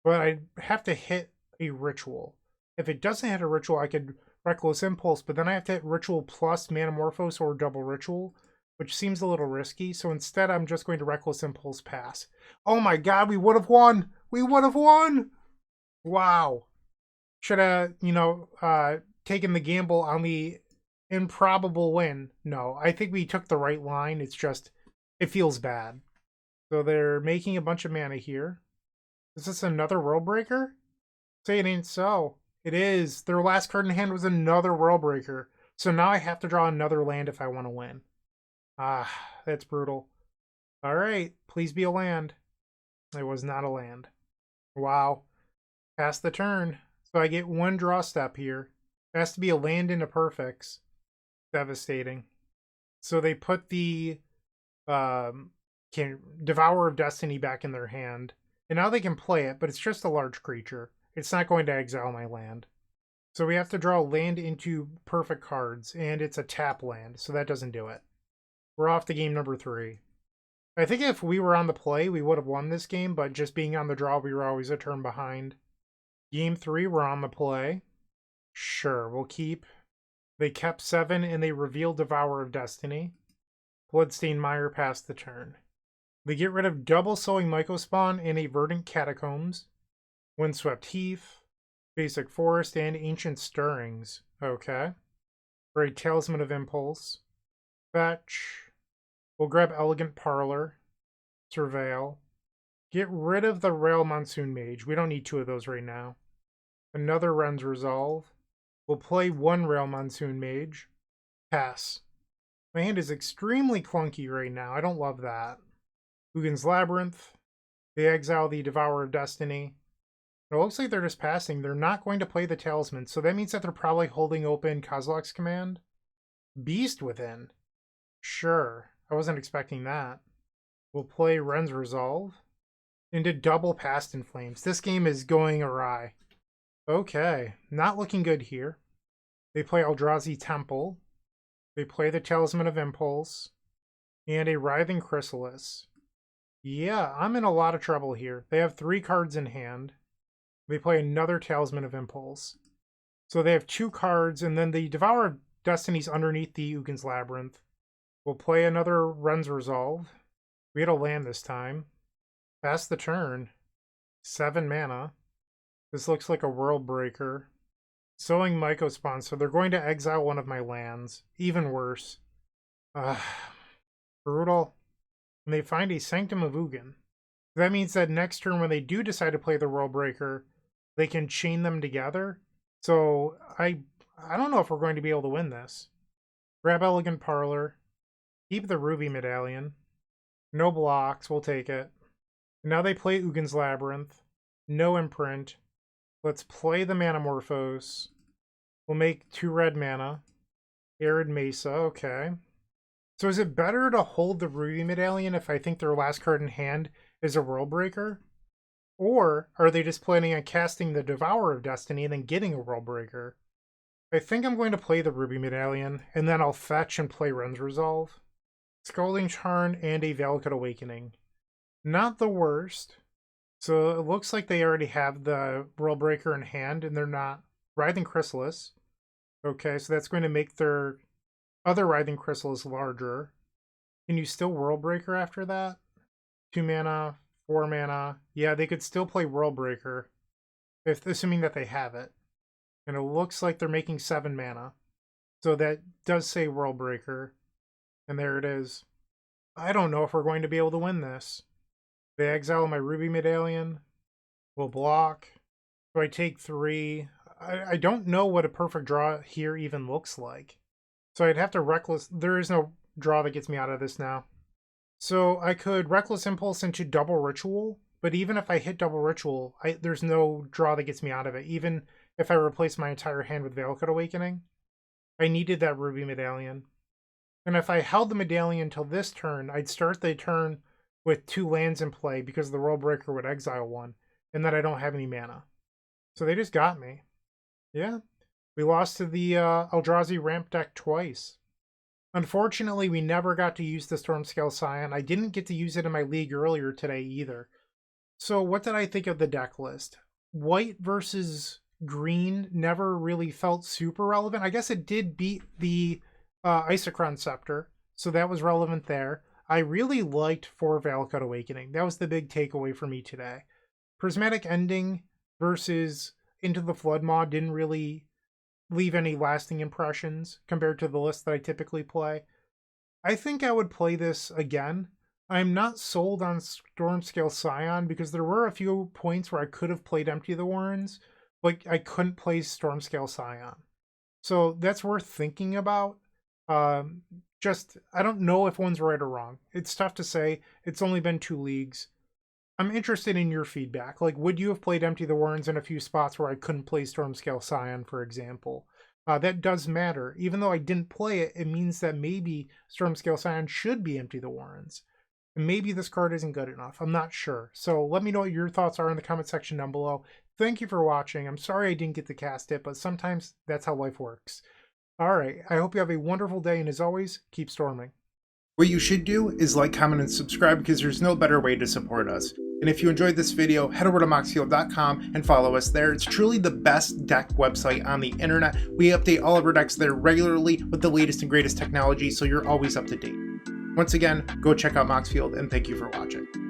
A: But I have to hit a ritual. If it doesn't hit a ritual, I could Reckless Impulse, but then I have to hit ritual plus Manamorphose or double ritual, which seems a little risky. So instead, I'm just going to Reckless Impulse pass. Oh my god, we would have won! We would have won! Wow. Should have, taken the gamble on the improbable win. No, I think we took the right line. It's just, it feels bad. So they're making a bunch of mana here. Is this another World Breaker? Say it ain't so. It is. Their last card in hand was another World Breaker. So now I have to draw another land if I want to win. Ah, that's brutal. Alright, please be a land. It was not a land. Wow. Pass the turn. So I get one draw step here. It has to be a land into perfects. Devastating. So they put the Devourer of Destiny back in their hand. And now they can play it, but it's just a large creature. It's not going to exile my land. So we have to draw land into perfect cards, and it's a tap land, so that doesn't do it. We're off to game number 3. I think if we were on the play, we would have won this game, but just being on the draw, we were always a turn behind. Game 3, we're on the play. Sure, we'll keep. They kept 7, and they revealed Devourer of Destiny. Bloodstained Mire passed the turn. They get rid of double Sowing Mycospawn and a Verdant Catacombs. Windswept Heath, Basic Forest, and Ancient Stirrings. Okay. Great Talisman of Impulse. Fetch. We'll grab Elegant Parlor. Surveil. Get rid of the Rail Monsoon Mage. We don't need 2 of those right now. Another Ren's Resolve. We'll play 1 Rail Monsoon Mage. Pass. My hand is extremely clunky right now. I don't love that. Ugin's Labyrinth. They exile the Devourer of Destiny. It looks like they're just passing. They're not going to play the Talisman, so that means that they're probably holding open Kozilek's Command. Beast Within. Sure. I wasn't expecting that. We'll play Ren's Resolve. Into double Past in Flames. This game is going awry. Okay. Not looking good here. They play Eldrazi Temple. They play the Talisman of Impulse. And a Writhing Chrysalis. Yeah, I'm in a lot of trouble here. They have 3 cards in hand. They play another Talisman of Impulse. So they have 2 cards, and then the Devourer of Destiny's underneath the Ugin's Labyrinth. We'll play another Ren's Resolve. We had a land this time. Pass the turn. 7 mana. This looks like a World Breaker. Sowing Mycospawn, so they're going to exile one of my lands. Even worse. Brutal. And they find a Sanctum of Ugin. That means that next turn when they do decide to play the World Breaker, they can chain them together. So I don't know if we're going to be able to win this. Grab Elegant Parlor. Keep the Ruby Medallion. No blocks, we'll take it. Now they play Ugin's Labyrinth. No imprint. Let's play the Manamorphose. We'll make 2 red mana. Arid Mesa, okay. So is it better to hold the Ruby Medallion if I think their last card in hand is a World Breaker? Or are they just planning on casting the Devourer of Destiny and then getting a World Breaker? I think I'm going to play the Ruby Medallion, and then I'll fetch and play Ren's Resolve. Scalding Tarn and a Valakut Awakening. Not the worst. So it looks like they already have the World Breaker in hand, and they're not. Writhing Chrysalis. Okay, so that's going to make their other Writhing Chrysalis larger. Can you still World Breaker after that? 2 mana, 4 mana. Yeah, they could still play World Breaker, assuming that they have it. And it looks like they're making 7 mana. So that does say World Breaker. And there it is. I don't know if we're going to be able to win this. They exile my Ruby Medallion. We'll block. So I take 3. I don't know what a perfect draw here even looks like. So I'd have to Reckless... There is no draw that gets me out of this now. So I could Reckless Impulse into double Ritual, but even if I hit double Ritual, there's no draw that gets me out of it. Even if I replace my entire hand with Valakut Awakening, I needed that Ruby Medallion. And if I held the Medallion until this turn, I'd start the turn with 2 lands in play because the World Breaker would exile 1, and then I don't have any mana. So they just got me. Yeah. We lost to the Eldrazi ramp deck twice. Unfortunately, we never got to use the Stormscale Scion. I didn't get to use it in my league earlier today either. So what did I think of the deck list? White versus green never really felt super relevant. I guess it did beat the Isochron Scepter, so that was relevant there. I really liked for Valakut Awakening. That was the big takeaway for me today. Prismatic Ending versus Into the Floodmaw didn't really leave any lasting impressions compared to the list that I typically play. I think I would play this again. I'm not sold on Stormscale Scion because there were a few points where I could have played Empty the Warrens, but I couldn't play Stormscale Scion. So that's worth thinking about. I don't know if one's right or wrong. It's tough to say. It's only been 2 leagues. I'm interested in your feedback. Like, would you have played Empty the Warrens in a few spots where I couldn't play Stormscale Scion, for example? That does matter. Even though I didn't play it, it means that maybe Stormscale Scion should be Empty the Warrens. And maybe this card isn't good enough. I'm not sure. So let me know what your thoughts are in the comment section down below. Thank you for watching. I'm sorry I didn't get to cast it, but sometimes that's how life works. All right. I hope you have a wonderful day, and as always, keep storming. What you should do is like, comment, and subscribe because there's no better way to support us. And if you enjoyed this video, head over to moxfield.com and follow us there. It's truly the best deck website on the internet. We update all of our decks there regularly with the latest and greatest technology, so you're always up to date. Once again, go check out Moxfield, and thank you for watching.